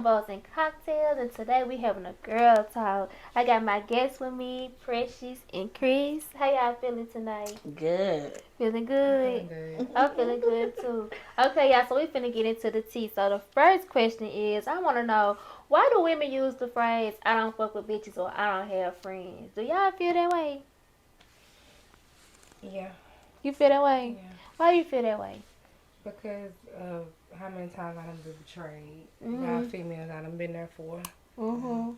Convo'z&Cocktail'z, and today we having a girl talk. I got my guests with me, Precious and Chris. How y'all feeling tonight? Good. Feeling good? Good. I'm feeling good too. Okay, y'all, so we finna get into the tea. So the first question is, I want to know, why do women use the phrase, I don't fuck with bitches or I don't have friends? Do y'all feel that way? Yeah. You feel that way? Yeah. Why do you feel that way? Because of how many times I done been betrayed. Mhm. How females I done been there for. Mhm.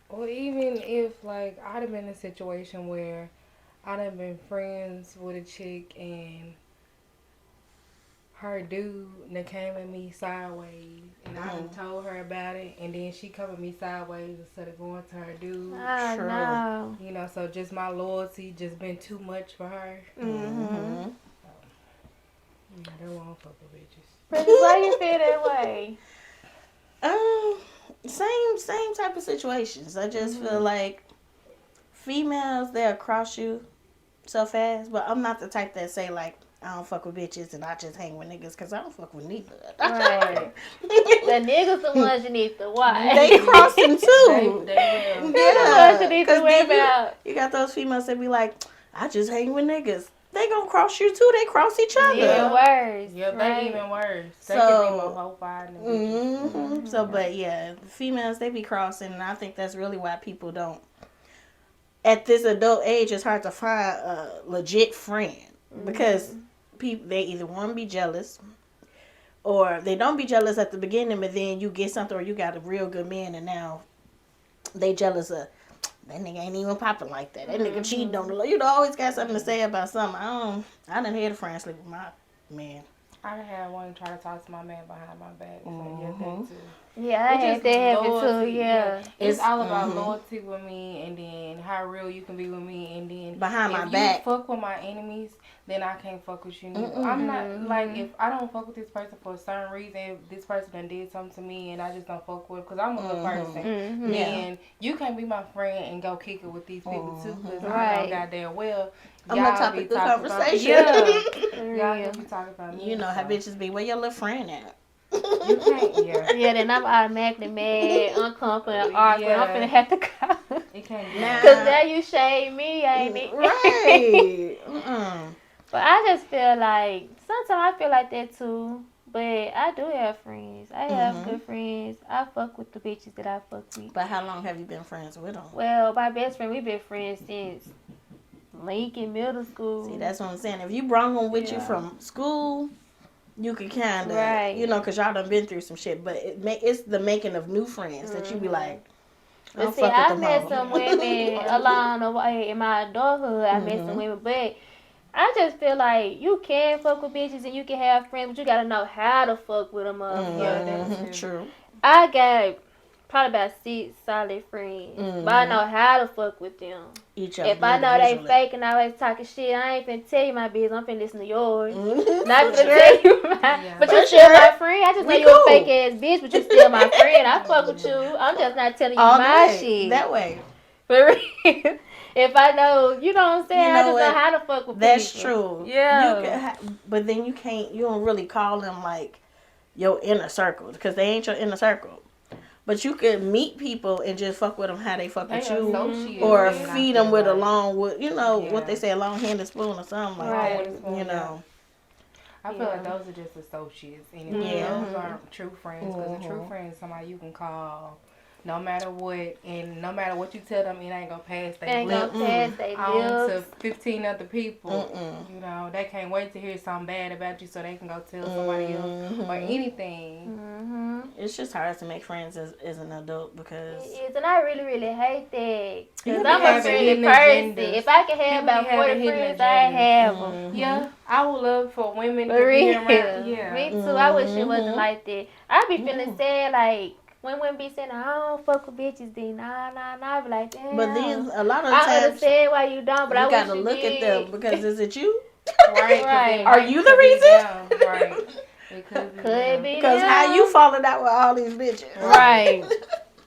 Or even if, like, I done been in a situation where I done been friends with a chick and her dude that came at me sideways and I done told her about it and then she come at me sideways instead of going to her dude. Oh, True. no. You know, so just my loyalty just been too much for her. Mhm. Yeah, they won't fuck with bitches. Precious, why you feel that way? Um, same type of situations. I just feel like females they'll cross you so fast, but I'm not the type that say like I don't fuck with bitches and I just hang with niggas because I don't fuck with neither. Right. The niggas the ones you need to watch. They crossing too. They will. They're the ones you need to 'cause worry then about. you got those females that be like, I just hang with niggas. They gonna cross you too. They cross each other. Even worse. Yeah, they right? even worse. They So- can be more horrified than bitches. So, but yeah, females they be crossing, and I think that's really why people don't. At this adult age, it's hard to find a legit friend because people they either want to be jealous, or they don't be jealous at the beginning, but then you get something or you got a real good man, and now they jealous of. That nigga ain't even popping like that. That nigga cheating on the. You know, always got something to say about something. I done had a friend sleep with my man. I done had one try to talk to my man behind my back. So yeah, that too. Yeah, I It's had just that happen too, loyalty, yeah. It's all about loyalty with me, and then how real you can be with me, and then Behind my if back. you fuck with my enemies, then I can't fuck with you neither. I'm not like if I don't fuck with this person for a certain reason, if this person done did something to me and I just don't fuck with, because I'm a good person, then you can't be my friend and go kick it with these people too, because I know goddamn well I'm y'all the topic be of the talking conversation. y'all can be talking about me. You know how so. bitches be. Where your little friend at? You can't, yeah. Yeah, then I'm automatically mad, uncomfortable, awkward. I'm finna have to call. It can't be. Nah. Because now you shade me, ain't it? Right. But I just feel like, sometimes I feel like that too. But I do have friends. I have good friends. I fuck with the bitches that I fuck with. But how long have you been friends with them? Well, my best friend, we've been friends since Lincoln Middle School. See, that's what I'm saying. If you brought them with you from school, you could kind of, Right. you know, because y'all done been through some shit. But it's the making of new friends that you be like, I But don't see, fuck with I them met hoes. some women along the way in my adulthood. I met some women, but I just feel like you can fuck with bitches and you can have friends, but you gotta know how to fuck with them. True. I got probably about 6 solid friends, but I know how to fuck with them. Each of If them I know they individually. fake and always talking shit, I ain't finna tell you my business. I'm finna listen to yours. Mhm. Not For finna sure. tell you mine. But you For still sure. my friend. I just know We you a cool. fake ass bitch, but you still my friend. I fuck with you. I'm just not telling you All my day. shit. That way. For real. If I know, you know what I'm saying? You I know just what? know how to fuck with That's people. true. Yeah. You can but then you can't. You don't really call them like your inner circle because they ain't your inner circle. But you can meet people and just fuck with them how they fuck with you, associates, or then I feed feel them with a like- long, with you know what Yeah. they say, a long handed spoon or something like Right. that. You know. I feel like those are just associates. And Yeah. those aren't true friends. Because a true friend is somebody you can call no matter what. And no matter what you tell them, it ain't going to pass their Ain't gonna lips pass they on to lips. 15 other people. You know, they can't wait to hear something bad about you so they can go tell somebody else or anything. It's just hard to make friends as an adult because It is, and I really, really hate that. People Because be I'm a having friendly hidden person. agendas. If I could have People be about 40 having hidden friends, I agendas. have them. Yeah, I would love for women For to be real. around. Yeah. Me too. I wish it wasn't like that. I be feeling sad, like, when women be saying, I don't fuck with bitches, then nah. I be like, damn. but then a lot of I times understand why you don't, but I you wish gotta you look did. at them because is it you? Right. Right. Are you the reason? Right. It could be. Could be Because them. how you falling out with all these bitches? Right.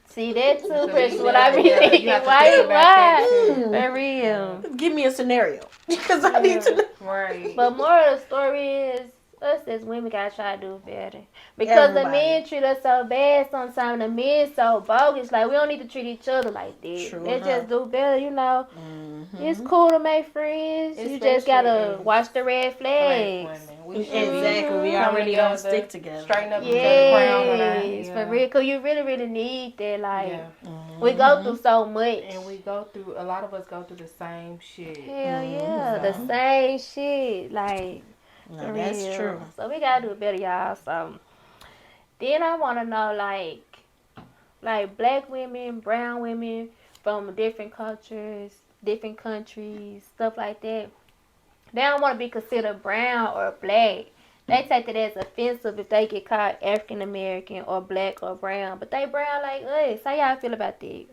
See that too, Could Chris. be What them. I be Yeah, you thinking. have to Why? think about that Why? too. For real. Give me a scenario because I need to know. Right. But more of the story is, us as women gotta try to do better. Because the men treat us so bad sometimes. The men so bogus. Like, we don't need to treat each other like that. True Let's enough. just do better, you know. Mm-hmm. It's cool to make friends. You just gotta watch the red flags. Exactly. We already don't stick together. Straighten up each other, crown on our Yes, for real. Because you really, really need that. Like, we go through so much. And we go through, a lot of us go through the same shit. Hell yeah. The same shit. Like, no, that's true. So we gotta do better, y'all. So then I wanna know, like black women, brown women from different cultures, different countries, stuff like that. They don't want to be considered brown or black. They take it as offensive if they get called African American or black or brown. But they brown like us. How y'all feel about that?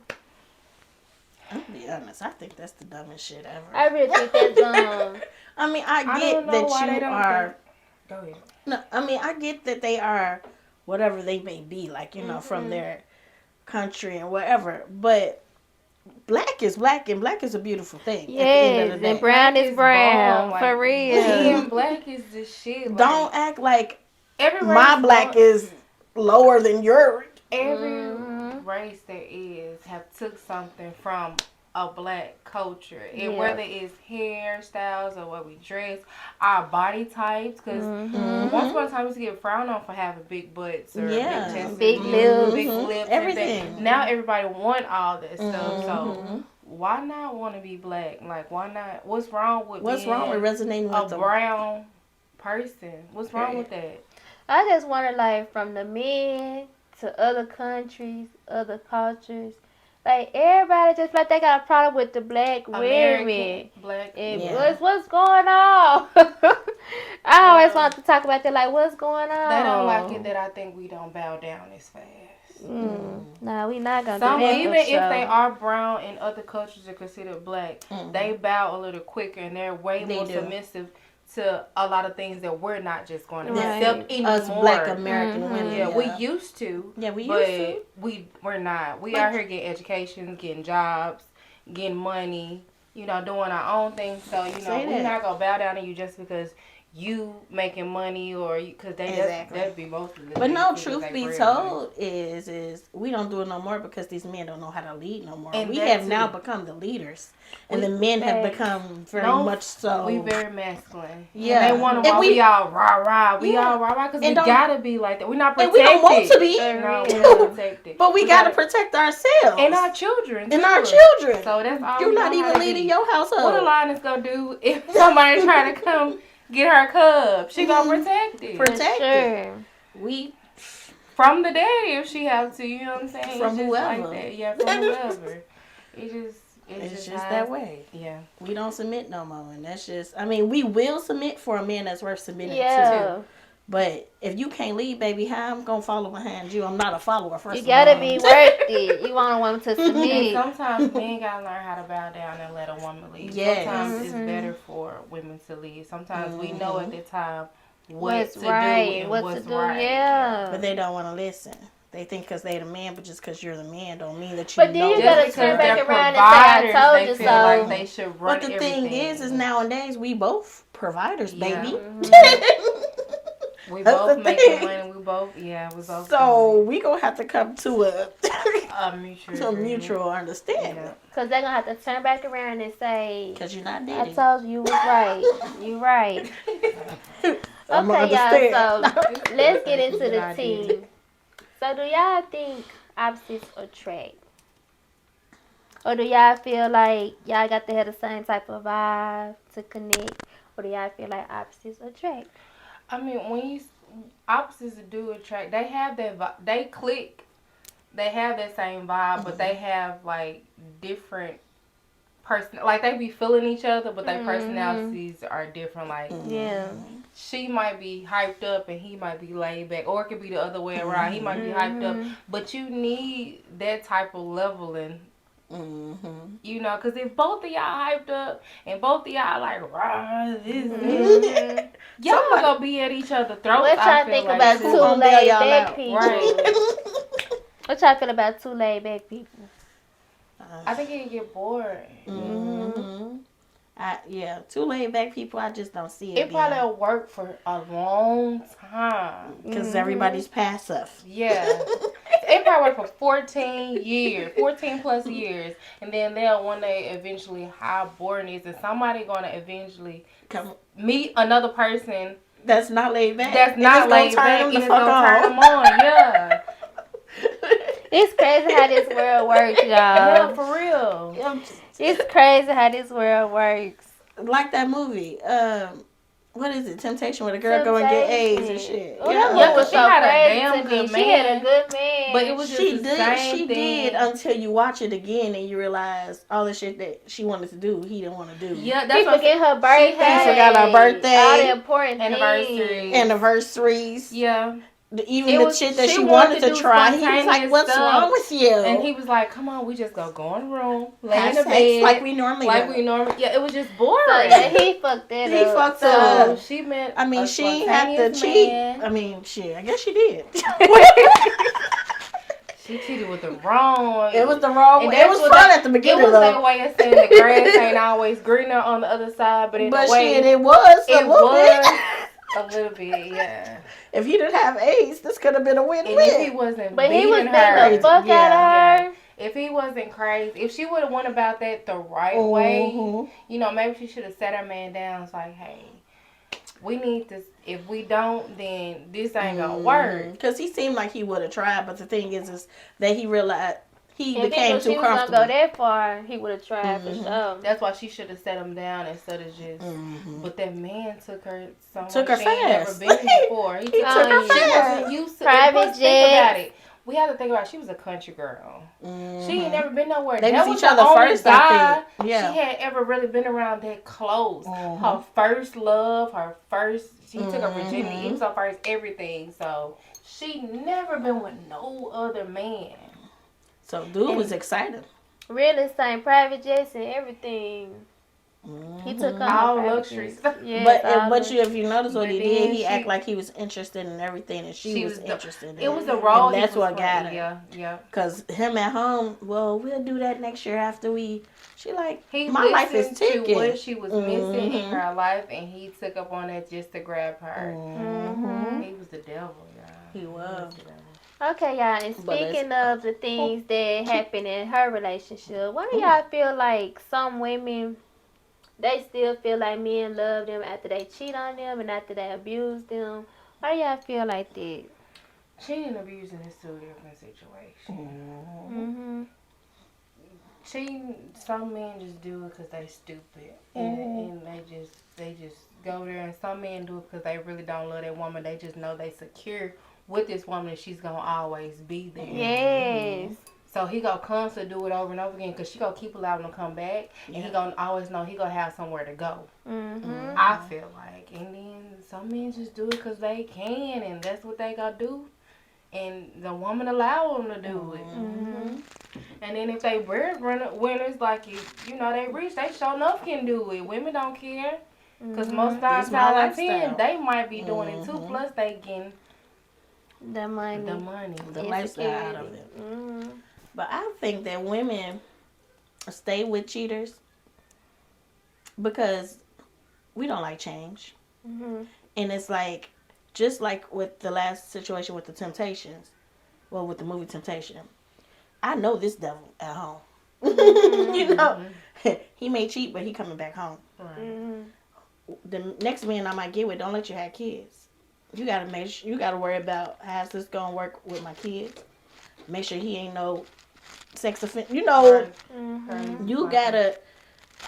I'm gonna be honest. I think that's the dumbest shit ever. I really think that's dumb. I mean, I get that you are. Go ahead. No, I mean, I get that they are whatever they may be, like, you know, from their country and whatever. But black is black, and black is a beautiful thing. Yes, at the end of the day. and brown is brown, like, for real. And black is the shit. Like, don't act like every my black is lower than your. Every race there is have took something from a black culture, and whether it's hairstyles or what we dress, our body types, because once upon a time we used to get frowned on for having big butts or big chests, big lips, big lips, everything. Now everybody want all that stuff, so why not want to be black? Like, why not? What's wrong with resonating with a brown person? What's wrong with that? I just wonder, like, from the men to other countries, other cultures, like, everybody just like they got a problem with the black women. Black. What's going on? I always want to talk about that. Like, what's going on? They don't like it that I think we don't bow down as fast. Nah, we not gonna do that. Even if they are brown and other cultures are considered black, they bow a little quicker and they're way more submissive to a lot of things that we're not just going to accept anymore. Us black American women. Yeah, we used to. Yeah, we used to. We're not. We out here getting educations, getting jobs, getting money, you know, doing our own thing. So, you know, we're not going to bow down to you just because you making money or because that'd be most of the But no, truth be told is we don't do it no more because these men don't know how to lead no more. And we have now become the leaders, and the men have become very much so. We very masculine. Yeah, and they want to. We all rah rah. We all rah rah because we gotta be like that. We're not protected. And we don't want to be. No, we're not protected. But we gotta protect ourselves and our children. And our children. So that's all. You're not even leading your household. What a lioness gonna do if somebody trying to come get her cub? She gonna protect it. Protect it. We from the daddy if she have to. You know what I'm saying? From whoever. Like that. Yeah, from whoever. It's just that way. Yeah. We don't submit no more, and that's just. I mean, we will submit for a man that's worth submitting to. But if you can't lead, baby, how I'm gonna follow behind you? I'm not a follower. First, you gotta be worth it. You want a woman to submit. And sometimes men gotta learn how to bow down and let a woman lead. Yes. Sometimes it's better for women to lead. Sometimes we know at the time what's to right, do and what's to do. right. Yeah. But they don't want to listen. They think because they the man, but just because you're the man don't mean that you. But then you gotta turn back around and say, "I told you so." Like they should run. But the thing is nowadays we both providers, baby. We both making money. We both. So we gonna have to come to a mutual understanding. Cause they're gonna have to turn back around and say, "Cause you're not I told you was right. You right." Okay, y'all. So let's get into the team. So do y'all think opposites attract? Or do y'all feel like y'all got to have the same type of vibe to connect? Or do y'all feel like opposites attract? I mean, when opposites do attract, they have that they click. They have that same vibe, but they have like different like they be feeling each other, but their personalities are different. Like she might be hyped up and he might be laid back, or it could be the other way around. He might be hyped up, but you need that type of leveling. You know, because if both of y'all hyped up and both of y'all like rah, y'all gonna be at each other's throats. What y'all think about two laid back people? Right. What y'all feel about two laid back people? I think it can get bored. Two laid back people. I just don't see it. It probably will work for a long time because everybody's passive. Yeah. It probably worked for 14 years, 14 plus years, and then they'll one day eventually how boring is, and somebody gonna eventually meet another person that's not laid back. That's not laid back, and it's gonna turn them on. Yeah. It's crazy how this world works, y'all. Yeah, for real. It's crazy how this world works. Like that movie. What is it? Temptation, where the girl go and get AIDS and shit. Oh, yeah, but she had a damn good man. She had a good man. But it was just the same she thing. did until you watch it again and you realize all the shit that she wanted to do, he didn't want to do. Yeah, that's what forget her birthday. She forgot her birthday. All the important anniversaries. Yeah. Even the shit that she wanted to try, he was like, "What's wrong with you?" And he was like, "Come on, we just go in the room, lay in the bed like we normally Yeah, it was just boring. So, yeah, he fucked that up. He fucked it up. She meant. I mean, she ain't had to cheat. I mean, shit. I guess she did. She cheated with the wrong. It was the wrong way. It was fun at the beginning. It was their way of saying the grass ain't always greener on the other side, but in a way, shit, it was a little bit. A little bit, yeah. If he didn't have AIDS, this could have been a win-win. If he wasn't but beating he was her, the fuck out of her. If he wasn't crazy, if she would have went about that the right way, you know, maybe she should have sat her man down. It's like, hey, we need this. If we don't, then this ain't gonna work. Because he seemed like he would have tried, but the thing is that he realized he became too comfortable. If he was gonna go that far, he would have tried for sure. That's why she should have set him down instead of just. But that man took her somewhere took her she fast. Ain't never been before. He took her fast. She wasn't used to private jet. Think about it. We have to think about it. She was a country girl. She ain't never been nowhere. They that was was each other the only first, guy I think. Yeah. she had ever really been around that close. Her first love, she took her virginity. It was her first everything. So she never been with no other man. So dude was excited. Real estate, private jets, and everything. He took all luxury stuff. But if you notice what he did, he acted like he was interested in everything, and she was interested in it. It was the role. And that's what got her. Yeah. Because him at home, well, we'll do that next year after we. She like, my life is ticking. To what she was missing in her life, and he took up on that just to grab her. He was the devil, y'all. He was. Okay, y'all, and speaking of the things that happened in her relationship, why do y'all feel like some women, they still feel like men love them after they cheat on them and after they abuse them? Why do y'all feel like that? Cheating and abusing is two different situations. Cheating, some men just do it because they stupid. And they just go there. And some men do it because they really don't love that woman. They just know they secure with this woman and she's gonna always be there. Yes. So he gonna constantly do it over and over again because she gonna keep allowing him to come back, and he gonna always know he gonna have somewhere to go. I feel like, and then some men just do it because they can, and that's what they gonna do, and the woman allow them to do it. And then if they winners, like you know they rich, they sure enough can do it. Women don't care because most times out of 10 they might be doing it too. Plus they getting the money, the lifestyle out of it. But I think that women stay with cheaters because we don't like change. And it's like, just like with the last situation with the Temptations, well, with the movie Temptation, I know this devil at home. You know, he may cheat, but he coming back home. The next man I might get with don't let you have kids. You gotta worry about how's this gonna work with my kids. Make sure he ain't no sex offender. You know, you gotta.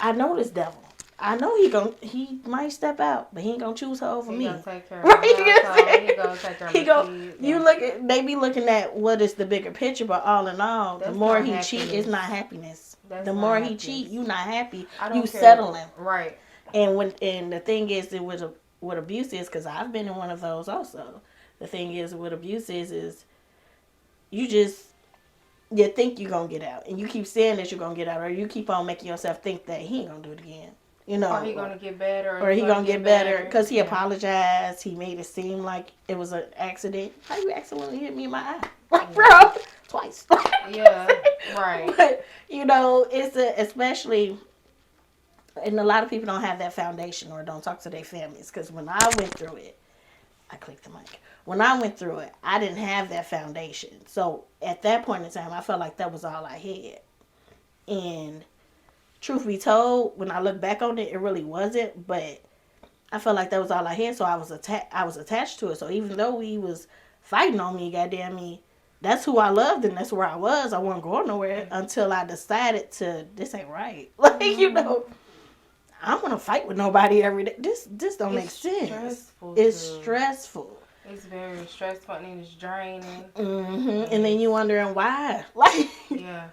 I know this devil. I know he might step out, but he ain't gonna choose her over me. Gonna take care of right? He gonna take care of kids. You look at. They be looking at what is the bigger picture, but all in all, the more he cheat, it's not happiness. The more he cheat, you not happy. You settling. Right. And the thing is, what abuse is, because I've been in one of those also. The thing is, what abuse is you think you're going to get out. And you keep saying that you're going to get out. Or you keep on making yourself think that he ain't going to do it again. You know. Or he going to get better. Or he going to get better. Because he apologized. He made it seem like it was an accident. How you accidentally hit me in my eye? Like, bro. Twice. Yeah. Right. But, you know, it's especially and a lot of people don't have that foundation or don't talk to their families. Because when I went through it, I clicked the mic. When I went through it, I didn't have that foundation. So at that point in time, I felt like that was all I had. And truth be told, when I look back on it, it really wasn't. But I felt like that was all I had. So I was attached to it. So even though he was fighting on me, goddamn me, that's who I loved and that's where I was. I wasn't going nowhere until I decided this ain't right. Like, you know, I don't want to fight with nobody every day. This don't make sense. It's stressful. It's very stressful and it's draining. And then you wondering why. Like, yeah.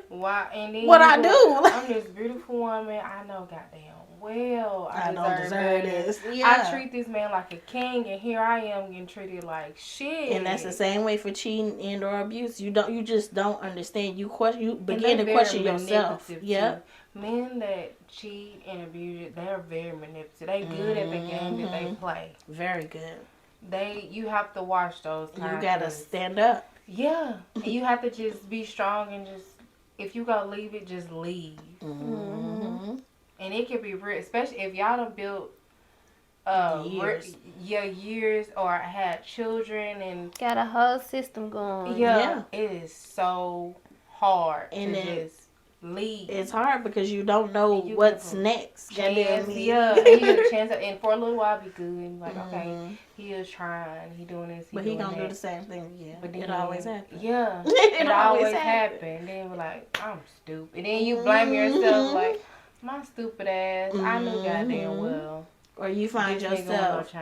Why? And then what I do? I'm this beautiful woman. I know goddamn well I don't deserve this. Yeah. I treat this man like a king, and here I am getting treated like shit. And that's the same way for cheating and or abuse. You just don't understand. You begin to question yourself. Yeah. Men that cheat and abuse, they're very manipulative. They good at the game that they play. Very good. You have to watch those. You gotta stand up. Yeah, and you have to just be strong and just, if you gotta leave it, just leave. And it can be real, especially if y'all done built years or had children and got a whole system going. Yeah. It is so hard and to just leave. It's hard because you don't know what's next. Chance, and you get a chance, and for a little while be good. And like, okay, he is trying, he doing this, but he gonna do the same thing again. But then, it always happens. Yeah, it always happens. Then we're like, I'm stupid. And then you blame yourself, like, my stupid ass. I knew goddamn well. Or you find yourself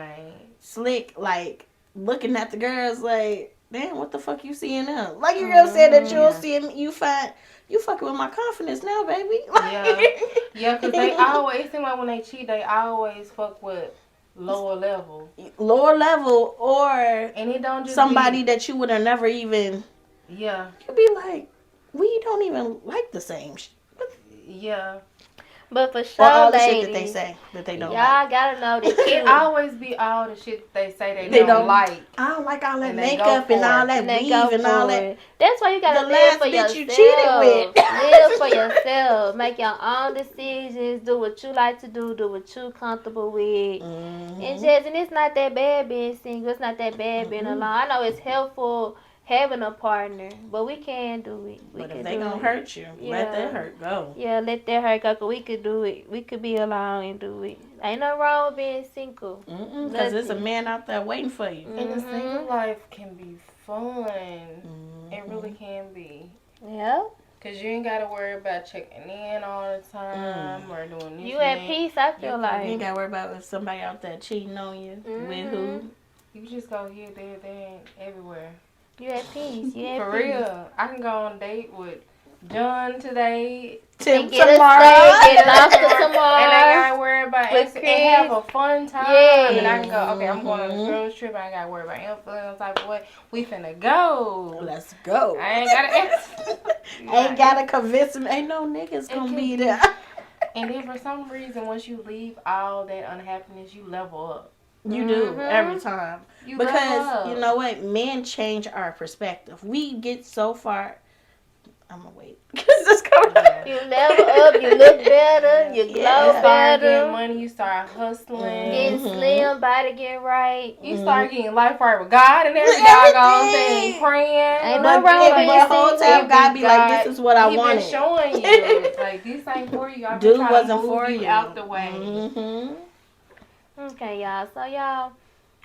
slick, like looking at the girls, like, damn, what the fuck you seeing now? Like you gonna say that you'll see him, you fucking with my confidence now, baby. Yeah, because they always, it seem like when they cheat, they always fuck with lower level, or and it don't just somebody that you would have never even. Yeah, you be like, we don't even like the same shit. Yeah. But for sure, all the ladies, shit that they say that they don't y'all like. gotta know that it always be all the shit they say they don't like. I don't like all that makeup and all that weave and all that. That's why you gotta the live for yourself. you cheated with. Live for yourself. Make your own decisions. Do what you like to do. Do what you comfortable with. And it's not that bad being single. It's not that bad being alone. I know it's helpful having a partner, but we can do it. But if they gonna hurt you, let that hurt go. Yeah, let that hurt go. 'Cause we could do it. We could be alone and do it. Ain't no wrong with being single. Because there's a man out there waiting for you. And the single life can be fun. It really can be. Yeah. Because you ain't got to worry about checking in all the time or doing this. You at peace, I feel like. You ain't got to worry about if somebody out there cheating on you. With who. You just go here, there, and everywhere. You at peace. You at For peace. real. I can go on a date with John today. Tomorrow. Get lost tomorrow. And I gotta worry about it and have a fun time. Yeah. And I can go, okay, I'm going on a girls trip. I ain't gotta worry about influence type of way. We finna go. Let's go. I ain't gotta answer. Ain't gotta convince him. Ain't no niggas gonna be there. And then for some reason, once you leave all that unhappiness, you level up. You do every time. Because you know what? Men change our perspective. We get so far. I'm gonna wait. You level up. You look better. You glow start better. Getting money. You start hustling. Getting slim. Body get right. You start getting life right with God and every doggone thing. Praying. Ain't no wrong with the whole time God be like, this is what I wanted. He been showing you. Like, this ain't for you. Dude wasn't for you. Out the way. Okay, y'all. So, y'all,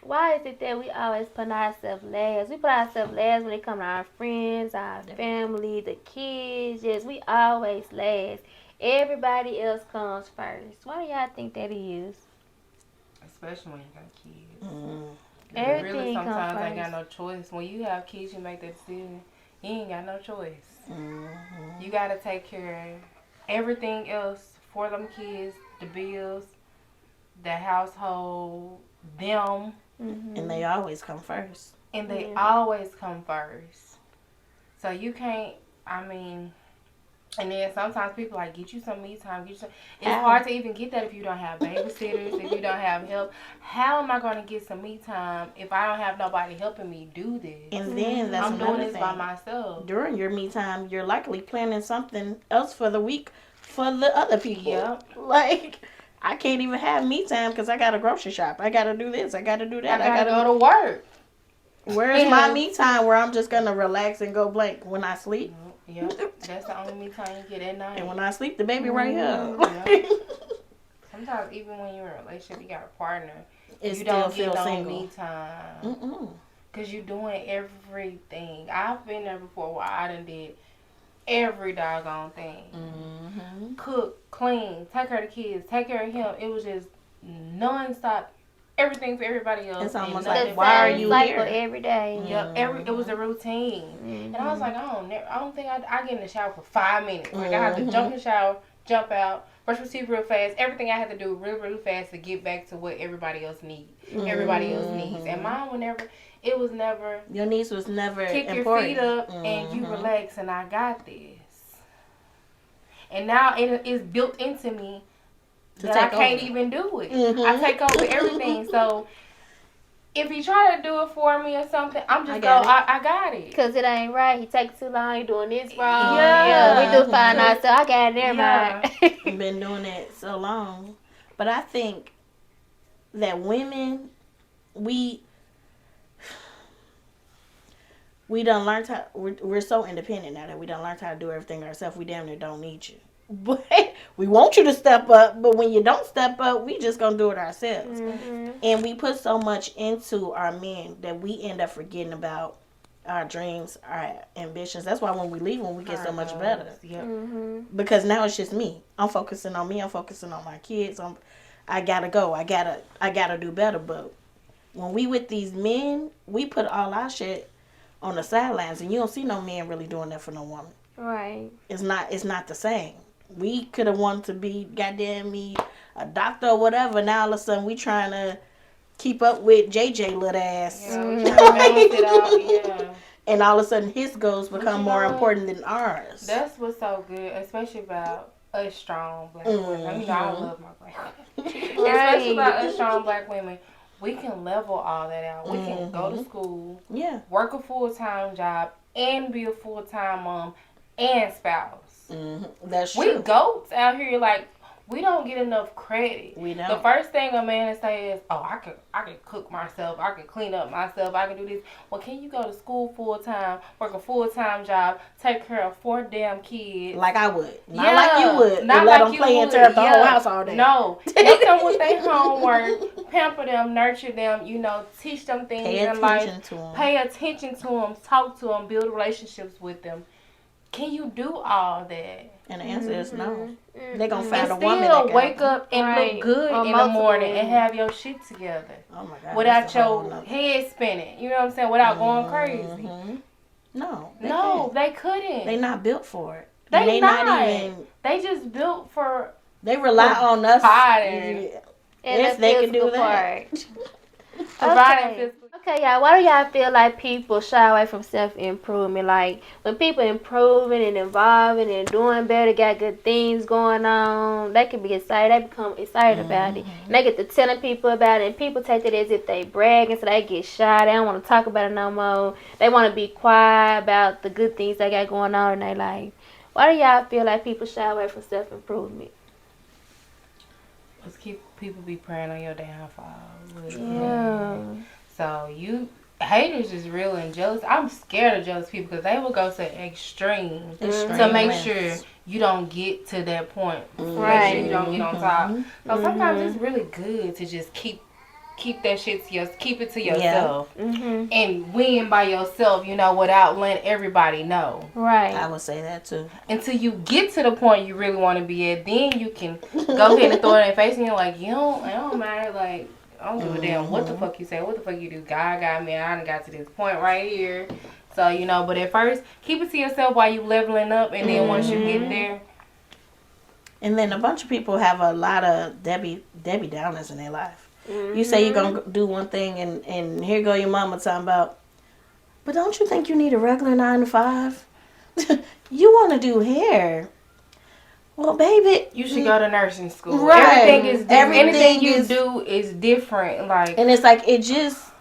why is it that we always put ourselves last? We put ourselves last when it comes to our friends, our family, the kids. Yes, we always last. Everybody else comes first. Why do y'all think that is? Especially when you got kids. Everything really sometimes comes ain't got no choice. When you have kids, you make that decision. You ain't got no choice. You got to take care of everything else for them kids, the bills, the household, them. And they always come first. And they always come first. So you can't, and then sometimes people like, get you some me time. It's hard to even get that if you don't have babysitters, if you don't have help. How am I going to get some me time if I don't have nobody helping me do this? And then I'm doing this by myself. During your me time, you're likely planning something else for the week for the other people. Yep. Like, I can't even have me time because I got to grocery shop. I got to do this. I got to do that. I gotta go to work. Where's my me time where I'm just going to relax and go blank when I sleep? Yep. That's the only me time you get at night. And when I sleep, the baby right here. Yep. Sometimes even when you're in a relationship, you got a partner, you don't get no me time. Because you're doing everything. I've been there before where I done did every doggone thing. Cook, clean, take care of the kids, take care of him. It was just non-stop. Everything for everybody else. It's almost like, why are you here? Every day. It was a routine. And I was like, I don't think I get in the shower for 5 minutes. Like, I have to jump in the shower, jump out, brush my teeth real fast. Everything I had to do really fast to get back to what everybody else needs. Everybody else needs. And mine was never. Your niece was never kick important. Your feet up and you relax and I got this. And now it is built into me that I can't even do it. I take over everything. So if he try to do it for me or something, I'm just I got it. Because it ain't right. He takes too long. He doing this wrong. Yeah. We do find ourselves. I got it in mind. We've been doing it so long. But I think that women, we done learned how, we're so independent now that we done learned how to do everything ourselves. We damn near don't need you. But we want you to step up, but when you don't step up, we just gonna do it ourselves. And we put so much into our men that we end up forgetting about our dreams, our ambitions. That's why when we leave, we get so much better. Because now it's just me. I'm focusing on me. I'm focusing on my kids. I gotta go. I gotta do better. But when we with these men, we put all our shit on the sidelines, and you don't see no man really doing that for no woman. Right. It's not the same. We could have wanted to be goddamn me a doctor or whatever. Now all of a sudden we trying to keep up with JJ little ass. And all of a sudden his goals become more important than ours. That's what's so good, especially about us strong black women. I mean, I love my black women. Especially about us strong black women. We can level all that out. We can go to school, work a full-time job, and be a full-time mom and spouse. That's true. We goats out here, like, we don't get enough credit. We don't. The first thing a man will say is, oh, I can cook myself, I can clean up myself, I can do this. Well, can you go to school full-time, work a full-time job, take care of 4 damn kids? Like I would. Not like you would. Not and like let them play and tear up the whole house all day. No. Let them with their homework, pamper them, nurture them, teach them things in life. Pay attention to them, talk to them, build relationships with them. Can you do all that? And the answer is no. They're going to find a and woman still that wake up and look good in the morning and have your shit together. Oh my God. Without your head spinning. You know what I'm saying? Without going crazy. No. They couldn't. They not built for it. They not even. They just built for. They rely on us. And if they can do that. Okay, y'all. Why do y'all feel like people shy away from self-improvement? Like, when people improving and evolving and doing better, got good things going on, they can be excited. They become excited about it. And they get to telling people about it. And people take it as if they bragging, so they get shy. They don't want to talk about it no more. They want to be quiet about the good things they got going on in their life. Why do y'all feel like people shy away from self-improvement? Let's keep people be praying on your downfall. Yeah. So haters is real and jealous. I'm scared of jealous people because they will go to extreme to make sure you don't get to that point. Make sure you don't get on top. So sometimes it's really good to just keep that shit to keep it to yourself and win by yourself, without letting everybody know. Right. I would say that too. Until you get to the point you really want to be at, then you can go ahead and throw it in their face and you're like, it don't matter, like, I don't give a damn what the fuck you say, what the fuck you do. God got me, I done got to this point right here. So, but at first, keep it to yourself while you leveling up, and then once you get there. And then a bunch of people have a lot of Debbie Downers in their life. You say you're going to do one thing, and here go your mama talking about, but don't you think you need a regular 9 to 5? You want to do hair. Well, baby, you should go to nursing school. Right. Everything is different. Anything you do is different. Like, and it's like it just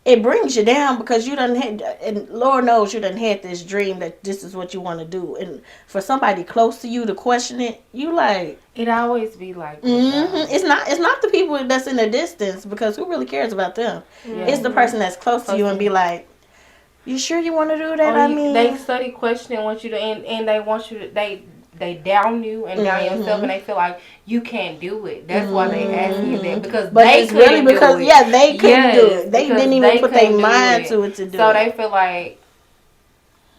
it brings you down because you done had, and Lord knows you done had this dream that this is what you want to do, and for somebody close to you to question it, you like It always be like that. It's not the people that's in the distance because who really cares about them? Yeah. It's the person that's close to you and be like, you sure you want to do that? I mean, they study questioning what you do, and they want you to they down you and down yourself, and they feel like you can't do it. That's why they ask you that because but they it's really because do it. they couldn't do it. They didn't even put their mind to it to do it. So they feel like,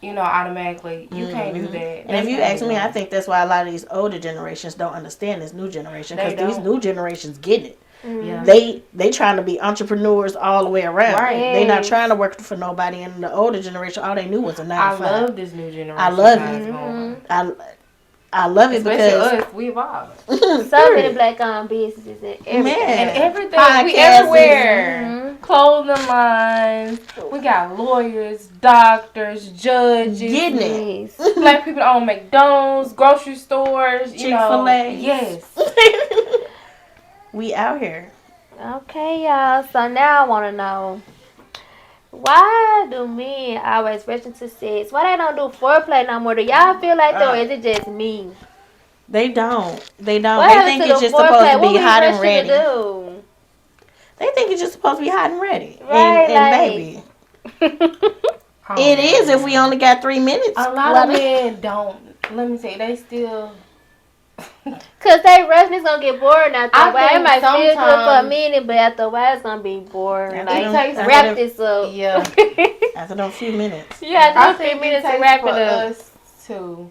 automatically you can't do that. And if you ask me, I think that's why a lot of these older generations don't understand this new generation because these new generations get it. Yeah. They trying to be entrepreneurs all the way around. Right. They not trying to work for nobody. And the older generation, all they knew was a 9 to 5. I love this new generation. I love it. I love it because us, we evolved. So many black-owned businesses and everything. Podcasts, We everywhere. Clothing lines. We got lawyers, doctors, judges. getting it. Black people own McDonald's, grocery stores, Chick-fil-A. Yes. We out here. Okay, y'all. So now I want to know, why do men always rush into sex? Why they don't do foreplay no more? Do y'all feel like that, or is it just me? They don't. They don't. What They happened think to it's the just supposed foreplay? to What be we hot and rushing ready. to do? They think it's just supposed to be hot and ready. Right, And baby. It is if we only got 3 minutes. A lot of men don't. Let me say, they still. Cause they rushing, it's gonna get boring after a while. It think might feel good for a sometimes- minute, but after a while it's gonna be boring. After Like, them- wrap this up. Yeah. After those few minutes. Yeah, I just 3 think minutes it to takes wrap for it up. us to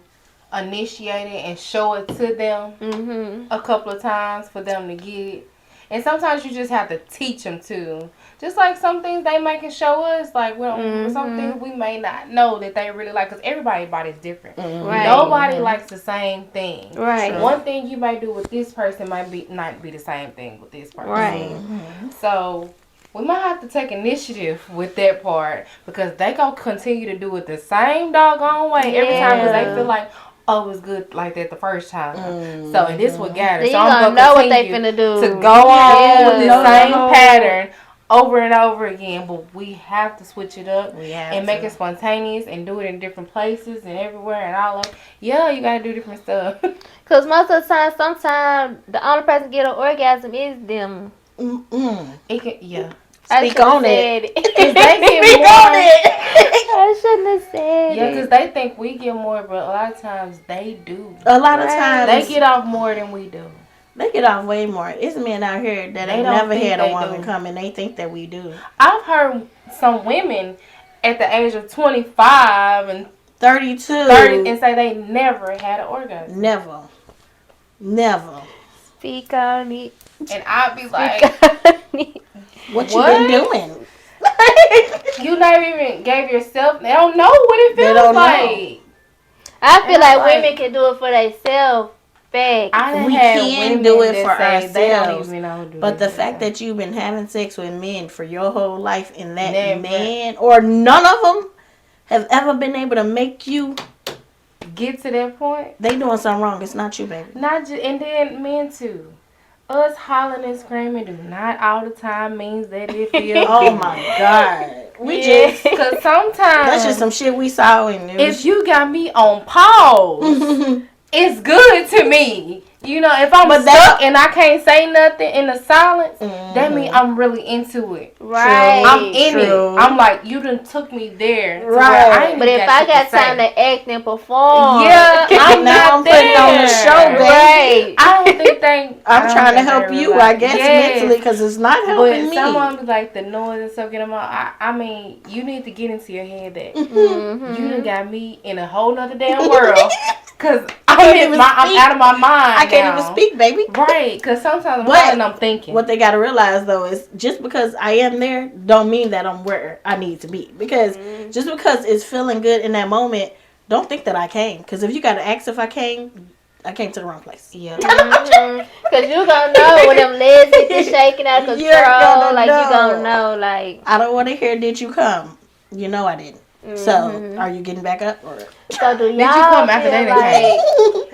initiate it and show it to them Mm-hmm. a couple of times for them to get it. And sometimes you just have to teach them too. Just like some things they may can show us, like some things we may not know that they really like, because everybody's body's different. Right. Nobody likes the same thing. Right. One thing you may do with this person might not be the same thing with this person. Right. So we might have to take initiative with that part because they gonna continue to do it the same doggone way every time because they feel like, oh, it was good like that the first time. So, and this what got it. Then So you I'm gonna gonna know what they continue finna do. to go on with the Yeah. same pattern over and over again. But we have to switch it up and make it spontaneous and do it in different places and everywhere and all of. Yeah, you gotta do different stuff. Cause most of the time, sometimes the only person get an orgasm is them. It can, yeah. Speak on it. Cause they get Speak more. on it. I shouldn't have said Yeah, it. because they think we get more, but a lot of times they do. A lot of times They get off more than we do. they get off way more. It's men out here that They ain't don't never think had a they woman do. come and they think that we do. I've heard some women at the age of 25 and 32. 30 and say they never had an orgasm. Never. Speak on it. And I'd be like, What you What? been doing? you never even gave yourself, they don't know what it They feels don't know. like. I feel And like I'm like- women can do it for themselves. Fact. I done We had can women do it that for say they don't ourselves, even know how to do But the it. fact that you've been having sex with men for your whole life and that Never. man or none of them have ever been able to make you, get to that point, they doing something wrong. It's not you, baby. not just, and then men too. Us hollering and screaming do not all the time means that it feels Oh good. my God. We Yeah, just, because sometimes that's just some shit we saw in if you got me on pause, it's good to me. You know, if I'm But stuck and I can't say nothing in the silence, that means Mm-hmm. I'm really into it. Right. I'm in True. it. I'm like, you done took me there. To Right. where I ain't But if got I shit got to say. time to act and perform, Yeah, I'm Now not I'm putting on the there. show, baby. Right. I don't think they. I I'm don't trying to think help they you, I realize- guess, Yes. mentally, because it's not helping But me. someone be like the noise and stuff get them out. I mean, you need to get into your head that Mm-hmm. you done got me in a whole nother damn world. Cause can't even I'm speak. out of my mind. I can't now. even speak, baby. Right, because sometimes I'm But hollering, I'm thinking. What they gotta realize though is just because I am there don't mean that I'm where I need to be. Because just because it's feeling good in that moment, don't think that I came. Because if you gotta ask if I came to the wrong place. Yeah. Cause you gonna know when them legs get to shaking out of You're control. gonna Like know. you gonna know. Like I don't want to hear did you come. You know I didn't. So, are you getting back up? Or? So do Did you y'all come after feel like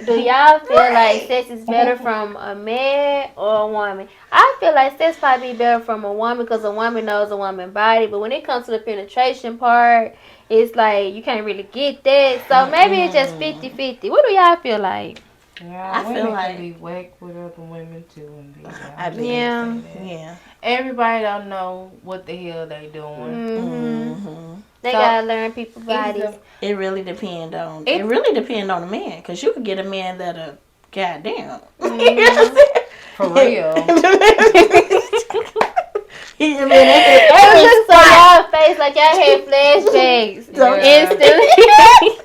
do y'all feel like sex is better from a man or a woman? I feel like sex probably be better from a woman because a woman knows a woman's body. But when it comes to the penetration part, it's like you can't really get that. So maybe it's just 50-50. What do y'all feel like? Yeah, I feel women like can be whack with other women too, and be I bet. Yeah. Everybody don't know what the hell they doing. They So, gotta learn people's bodies. It really depend on the man, because you could get a man that'll goddamn. For real. It looks so y'all face like y'all had flashbacks instantly.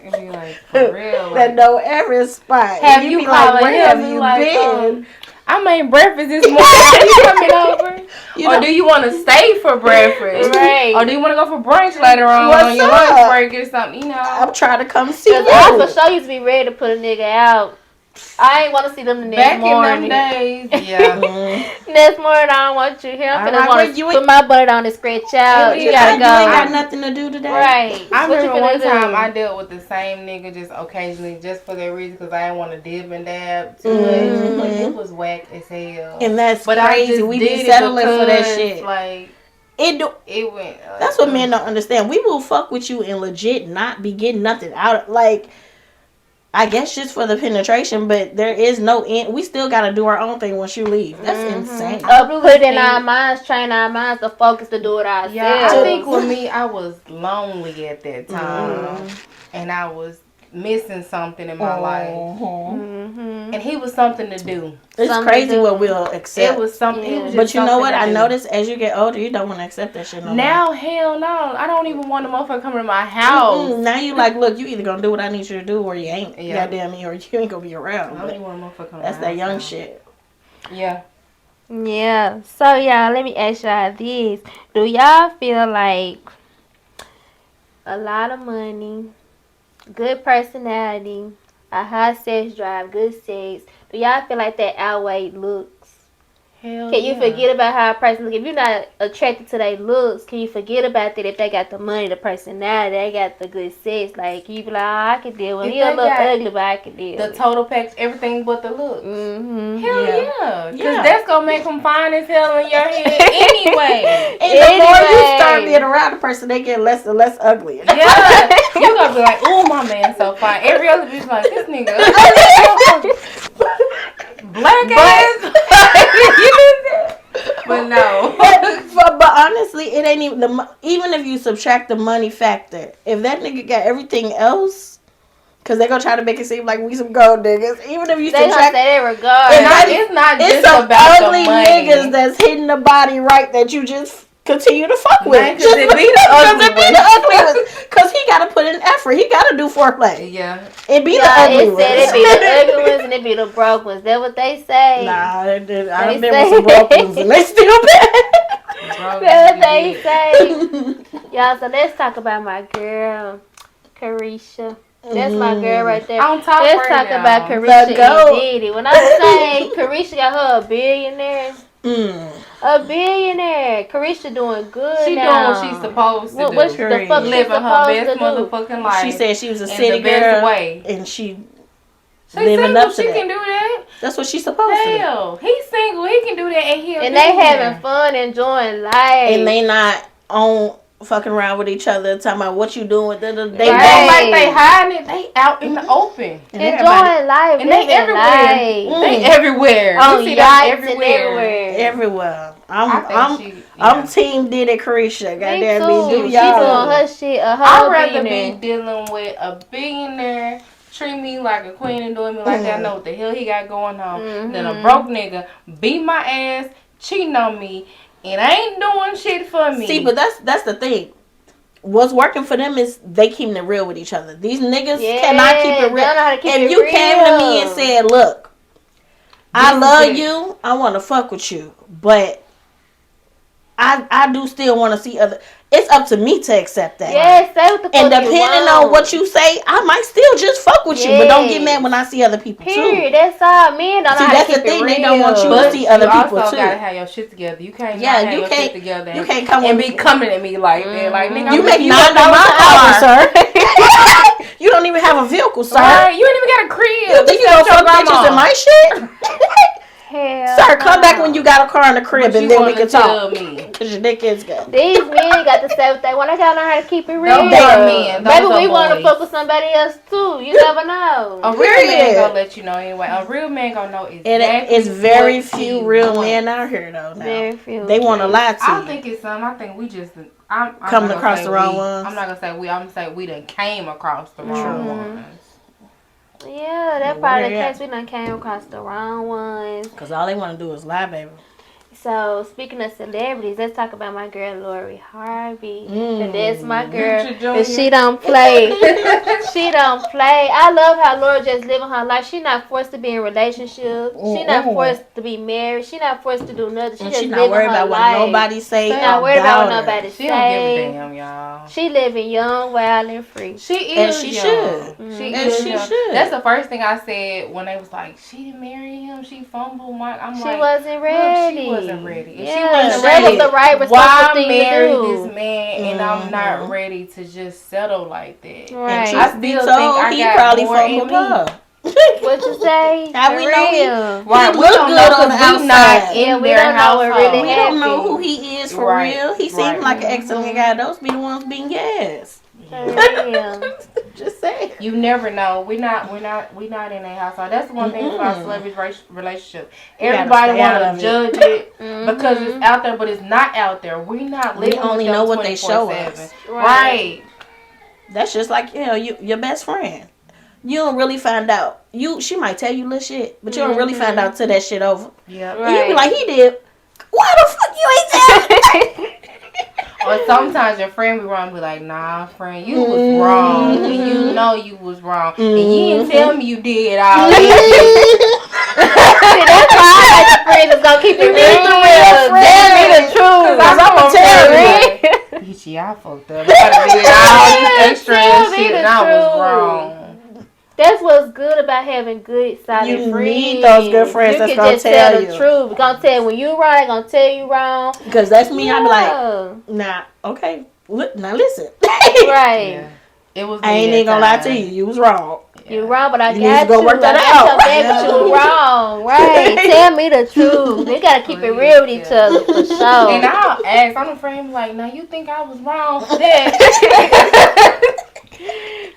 And be like, for real. That know every spot. Have you you be like, where have you like, been? I made breakfast this morning. Are you coming over? Or do you want to stay for breakfast? Right. Or do you want to go for brunch later on your up? lunch break or something? You know. I'm trying to come see you. I for sure used to be ready to put a nigga out. I ain't want to see them the next morning. Back in them days, yeah. Next morning, I don't want you here. I'm finna want to you put my butt on and scratch out. You gotta go. You ain't got nothing to do today. Right. I remember one time do? I dealt with the same nigga just occasionally, just for that reason, because I didn't want to dib and dab too much. But it was whack as hell. And that's but crazy. We be settling for that shit. Like it went. That's what men don't understand. We will fuck with you and legit not be getting nothing out. Like, I guess just for the penetration, but there is no end. We still got to do our own thing once you leave. That's insane. Put it in our minds, train our minds to focus to do it ourselves. Yeah, I think with me, I was lonely at that time, and I was missing something in my life, and he was something to do. It's something crazy what we'll accept. It was something. It was just but you know what? I do. noticed as you get older, you don't want to accept that shit no now, more. hell no. I don't even want a motherfucker coming to my house. Now you like, look, you either gonna do what I need you to do, or you ain't. Yeah. Goddamn me, or you ain't gonna be around. I don't even want a motherfucker coming. That's that young shit. Yeah. Yeah. So y'all, let me ask y'all this: do y'all feel like a lot of money, good personality, a high sex drive, good sex, do y'all feel like that outweigh looks? Hell Can you forget about how a person look? If you're not attracted to their looks, can you forget about that if they got the money, the personality, they got the good sex? Like, you be like, oh, I can deal with it. He a little ugly, but I can deal with it. The total package, everything but the looks. Hell yeah. Because that's going to make them fine as hell in your head anyway. And the more you start being around the person, they get less and less ugly. Yeah. You're going to be like, oh, my man so fine. Every other bitch like, this nigga black ass. But no. but honestly, it ain't even if you subtract the money factor, if that nigga got everything else, because they gonna try to make it seem like we some gold niggas. Even if you subtract, it's not just about ugly the money. Niggas that's hitting the body right that you just continue to fuck with. Because it be the ugly ones. Because he gotta put in effort. He gotta do foreplay. Yeah. It be the ugly ones. It be the ugly ones and it be the broke ones. That's what they say. Nah, I done been with some broke ones and they still bad. That's what they say. Y'all, so let's talk about my girl, Carisha. That's my girl right there. On top Let's talk about Carisha and Diddy. When I say Carisha got her a billionaire, a billionaire. Carisha doing good she now. doing what she's supposed to do. What's the fuck living her best motherfucking life. She said she was a city girl, and she living single, up to she that. Can do that. That's what she's supposed to do. Hell, he's single. He can do that, and they having fun, enjoying life, and they not on fucking around with each other, talking about what you doing. They don't like they hiding it. They out in the open, enjoying life, and they everywhere. They everywhere. On see yachts everywhere. and everywhere. I'm Team Diddy Carisha. Goddamn me, do y'all. She doing her shit. I'd rather be dealing with a billionaire. Treat me like a queen and doing me like that. I know what the hell he got going on. Then a broke nigga beat my ass, cheating on me, and ain't doing shit for me. See, but that's the thing. What's working for them is they keeping it real with each other. These niggas cannot keep it real. If you came to me and said, "Look, I love you. I want to fuck with you, but I do still want to see other." it's up to me to accept that. Yes, say what the fuck And depending on what you say, I might still just fuck with you. But don't get mad when I see other people Period. too. That's all. Men don't know how to keep that's the thing. it real. They don't want you to see other people also too. gotta have your shit together. You can't have your shit together. You can't come and be coming at me like that. Like, nigga, you make $9 my car, sir. You don't even have a vehicle, sir. Right? You ain't even got a crib. You think you gonna fuck bitches in my shit? Hell sir, come back when you got a car in the crib, and then we can talk. Because your dick is good. These men got to say what they want. They gotta know how to keep it real. Those are men. Maybe we want to fuck with somebody else too. You never know. A real man gonna let you know anyway. A real man gonna know exactly. It's very few real men out here though. Now. Very few. They want to lie to you. I don't think it's some. I think we just. I'm coming across the wrong ones. I'm not gonna say we. I'm gonna say we done came across the wrong ones. Yeah, that's probably the case. We done came across the wrong ones. Because all they want to do is lie, baby. So, speaking of celebrities, let's talk about my girl, Lori Harvey. And that's my girl. And she don't play. She don't play. I love how Lori just living her life. She not forced to be in relationships. She not forced to be married. She not forced to do nothing. She just living her life. She not worried about what nobody say. She not worried about what nobody say. She don't give a damn, y'all. She living young, wild, and free. She is and she young. Should. She and is she young. should. That's the first thing I said when they was like, she didn't marry him. She fumbled. She wasn't ready. She wasn't ready. Yeah. That was the right responsible thing to do. Why marry this man and I'm not ready to just settle like that? Right. I still think I got probably more in me. What you say? How we know right, he look good on the outside. We don't know what really We don't know who he is for real. He seems like an excellent guy. Those be the ones being gas. Just say you never know. We're not in a household. That's one thing about celebrity relationship. Everybody want to judge it because it's out there, but it's not out there. We're not living. We only know what they show us. Right. That's just like your best friend. You don't really find out. She might tell you little shit, but you don't really find out till that shit over. Yeah. Right. You be like, he did. Why the fuck you ain't tell me? Or sometimes your friend be wrong, be like, nah, friend, you was wrong. And you know you was wrong. And you didn't tell me you did all this. See, that's why I like the friends that's gonna keep it real. Tell me the truth. Cause I'm gonna tell you. Bitch, I fucked up. I did all these extra shit and I was wrong. That's what's good about having good, solid friends. You need those good friends that's gonna tell you the truth. Gonna tell when you wrong, they gonna tell you wrong. Because that's me. I be like, nah, okay. Now listen. Right. Yeah. It was. I ain't even gonna lie to you. You was wrong. Yeah. You wrong, but I you got need to go work that out. But you were wrong, right? Tell me the truth. We gotta keep it real with each other for sure. And I'll ask. I'm a friend like, now you think I was wrong for that?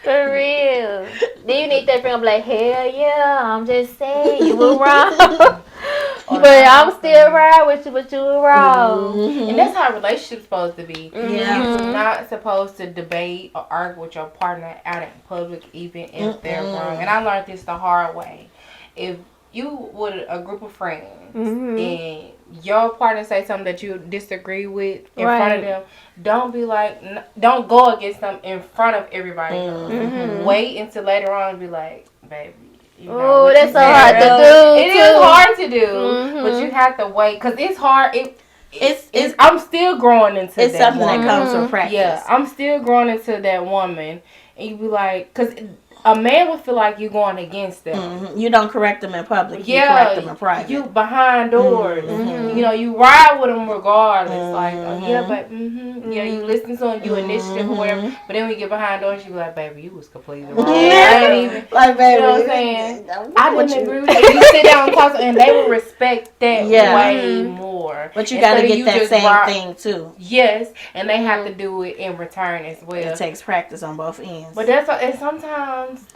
For real. Then you need that friend be like, hell yeah, I'm just saying you were wrong. But I'm still right with you, but you were wrong. And that's how a relationship's supposed to be. Yeah. You're not supposed to debate or argue with your partner out in public, even if they're wrong. And I learned this the hard way. If you with a group of friends and your partner say something that you disagree with in front of them, don't be like, don't go against them in front of everybody else. Wait until later on and be like, baby. Oh, that's so hard to do. It is hard to do, but you have to wait because it's hard. It's I'm still growing into that. It's something that comes from practice. Yeah, I'm still growing into that woman, and you be like, because a man would feel like you're going against them. You don't correct them in public. You correct them in private. You behind doors. You know, you ride with them regardless. Like, yeah, but yeah, you listen to them, you initiative or whatever. But then when you get behind doors, you be like, baby, you was completely wrong. I ain't even, like, baby, you know what I'm saying? I didn't agree with you. You sit down and talk to them, and they will respect that way more. But you got to get that same thing too. Yes, and they have to do it in return as well. It takes practice on both ends. But that's and sometimes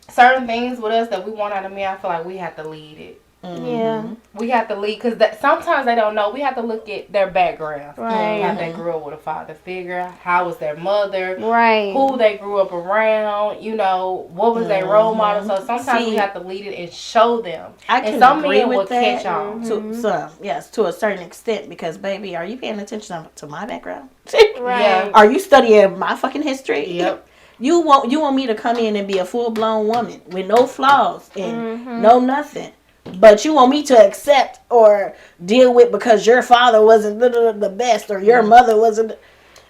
certain things with us that we want out of men, I feel like we have to lead it. Yeah, we have to lead because sometimes they don't know. We have to look at their background, right? How they grew up with a father figure, how was their mother, right? Who they grew up around, you know, what was their role model. So sometimes we have to lead it and show them. And some men will catch on to some, to a certain extent because, baby, are you paying attention to my background? Right? Yeah. Are you studying my fucking history? Yep. You want me to come in and be a full blown woman with no flaws and no nothing. But you want me to accept or deal with because your father wasn't the best or your mother wasn't.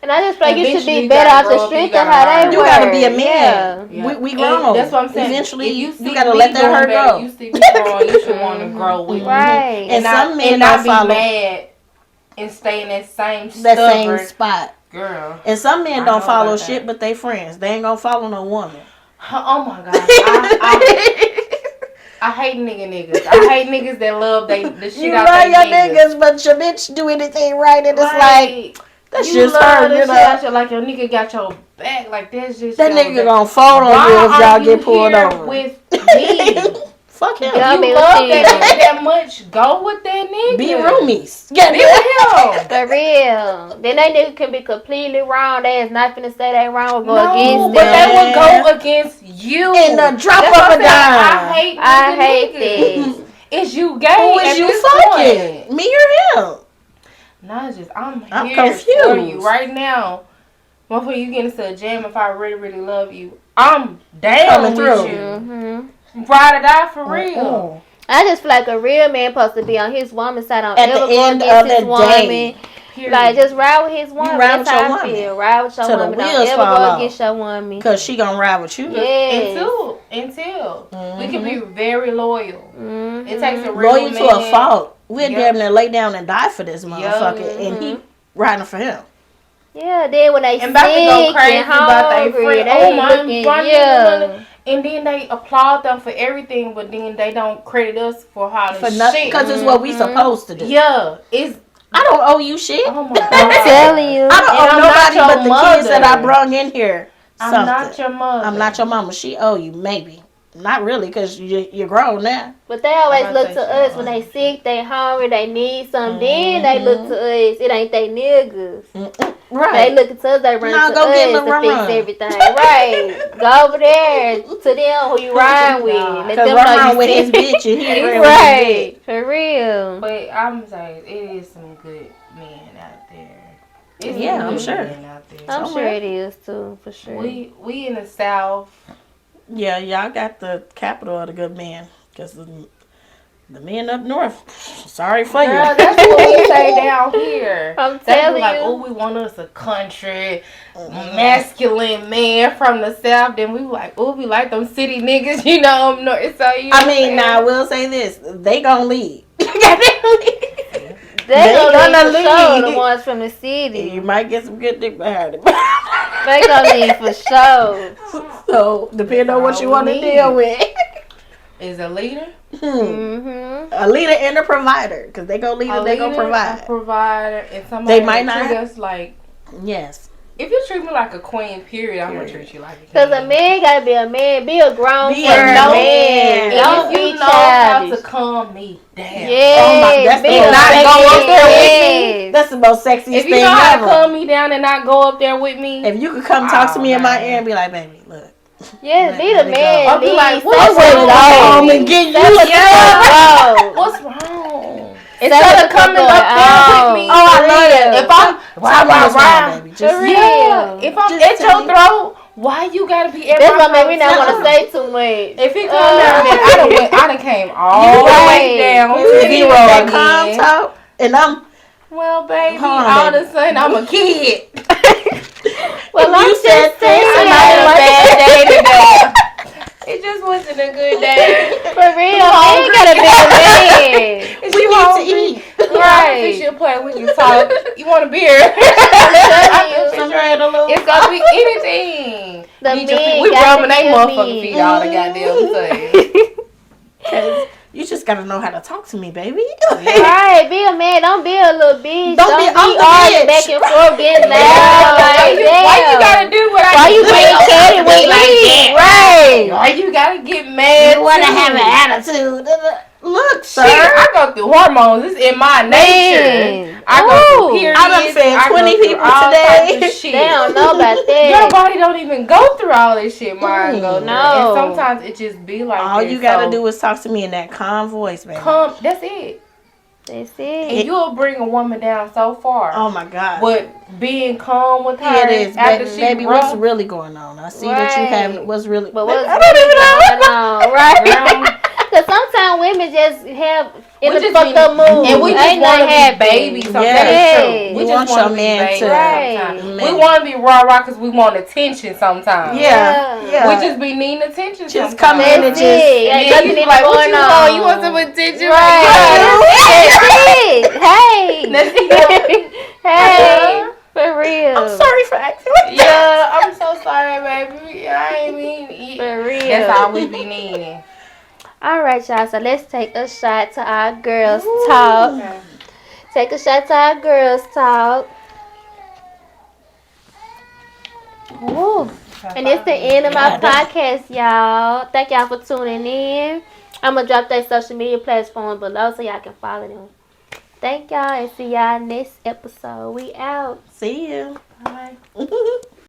And I just feel like you should Eventually be you better gotta off the grow up, street you than gotta how learn. they You were. gotta be a man. Yeah. We grown. And that's what I'm saying. Eventually, if you see gotta me let that doing hurt better, go. You see me growing, you should want to grow with me. Right. And some men and don't not be follow mad and stay in that same that same stubborn spot. girl. And some men I don't know follow about shit, that. but they friends. They ain't gonna follow no woman. Oh my god, I hate niggas. I hate niggas that love the shit You out love they your niggas. niggas, but your bitch do anything right, and it's like that's you just love her, the you shit know. out your, like your nigga got your back, like that's just That your nigga back. gonna fold on Why you if are y'all you get pulled here over. with me? Fuck him. Yeah. You be love with that you. nigga that much. Go with that nigga. Be roomies. Get Be with him. For real. Then that nigga can be completely wrong. They is not finna say they wrong or go No, against but them. they would go against you. In the drop That's of what a I'm saying. dime. I I hate niggas. this. Is you gay? Who at is you this fucking? point? Me or him? No, it's just I'm here confused. for you right now. Before you get into a jam, if I really, really love you, I'm down Coming with through. you. Mm-hmm. Ride or die for real. I just feel like a real man supposed to be on his woman's side. Don't At ever the go end against of his the woman. day. Period. Like, just ride with his woman. ride with That's how your I woman. feel. Ride with your Till the woman. Don't wheels ever fall go off. against your woman. Cause she gonna ride with you. Yes. Until we can be very loyal. Mm-hmm. It takes a real Loyal man. to a fault. We'd Yep. damn near lay down and die for this motherfucker, Yep. and he riding for him. Yeah, then when they And about to go crazy and about their hungry, friend. they Oh my, looking, yeah. And then they applaud them for everything, but then they don't credit us for how For the nothing, shit. because it's what we supposed to do. Yeah, it's. I don't owe you shit. Oh my god. I'm telling you. I don't And owe I'm not nobody your but the kids that I mother. brung in here. I'm Something. not your mother. I'm not your mama. She owe you, maybe. Not really, because you're grown now. But they always I'm look about to to say us when they sick, they hungry, they need something. Then they look to us. It ain't they niggas. Right. They look to us, they run Nah, to go get us in to the fix run. everything. Right. Go over there to them who you ride with. Let Because them run know around you with his sick. bitch and he ran with Right. For real. But I'm saying it is some good men out there. It's some Yeah, I'm good sure. men out there. I'm Somewhere. sure it is too, for sure. We in the South. Yeah, y'all got the capital of the good men. Because the men up north, sorry for you. Girl, that's what we say down here. I'm They be telling like, you. oh, we want us a country, masculine man from the South. Then we like, oh, we like them city niggas, you know, up north. So, you know I mean, what now I I'm will say this. They gonna leave. They gonna gonna leave for sure, the leave. ones from the city. You might get some good dick behind it. They gonna leave for sure. So, depending on what That's you all want to we deal need. with. Is a leader? Mm-hmm. A leader and a provider. Because they gonna lead and they gonna A provide. provider, and somebody They might that not treat have- us like. Yes. If you treat me like a queen, period, I'm gonna treat you like a queen. Cause a man gotta be a man, be a grown Be a first man. man. Don't And if you be know how childish. to calm me down. Yes, Oh my- that's be the a most not man. go up there with Yes. That's the most sexiest If you thing know how to ever. calm me down and not go up there with me, If you could come talk to me in my man. ear and be like, baby, look. Yes, be Let the it man. go. I'll be like, Lead, what's set the wrong? goal. and get you Set the goal. what's wrong? Set Instead the of coming goal. up there with me, Oh, I love that. if I'm Why around, around, baby? Just For yeah, real. if I'm Just at tell your me. throat, why you gotta be at That's my what made me not throat? want to say too much. If he come down there, I done came all the Right. way down to You zero that calm again. talk, and I'm. Well, baby, Hold on, all baby. of a sudden I'm a kid. Well, I'm You just said this saying. and I had a I bad day today. It just wasn't a good day. For real, man gotta be a man. We need to eat. Right. Fish your plate, we can talk. You want a beer? Some bread, a little. It's gonna be anything. The Need your men feet. We gotta rubbing they be a motherfucking man. feet all the goddamn time. 'Cause you just gotta know how to talk to me, baby. Right, be a man. Don't be a little bitch. Don't be- I'm the arguing bitch. back and forth, getting Why loud. Like, you gotta do what I Why do? you being catty with me? Right. Why you gotta get mad? You wanna too? have an attitude? Look, sir. Shit, I go through hormones. It's in my nature. Man. I go Ooh. through periods. I done fed I go 20 through people all today. types of shit. They don't know about Your that. body don't even go through all this shit. Mine go through. No. And sometimes it just be like All that. you gotta So, do is talk to me in that calm voice, baby. come. That's it. That's And it. you'll bring a woman down so far. Oh my God. But being calm with her Here it is, after baby. she Baby, rough, what's really going on? I see that you Right. have what's really. But Baby, what's I don't even know. going on, right? Girl. Because sometimes women women just have in We the just fucked up mood. And we just Ain't want to nothing be babies. happy. Sometimes Yes. true. We You just want want your to be man babies to- sometimes. Right. We want to be rah-rah because we want attention sometimes. Yeah. We just be needing attention Just sometimes. come in and That's just. it. And Ain't then nothing you be even like, what going you on. want? You want some attention? Right. That's it. Hey. Let's see that. Hey. For real. I'm sorry for acting like that. Yeah, I'm so sorry, baby. I ain't mean it. For real. That's all we be needing. All right, y'all. So let's take a shot to our girls talk. Okay. Take a shot to our girls talk. Woo. And it's the end of my podcast, y'all. Thank y'all for tuning in. I'm going to drop their social media platform below so y'all can follow them. Thank y'all and see y'all next episode. We out. See you. Bye.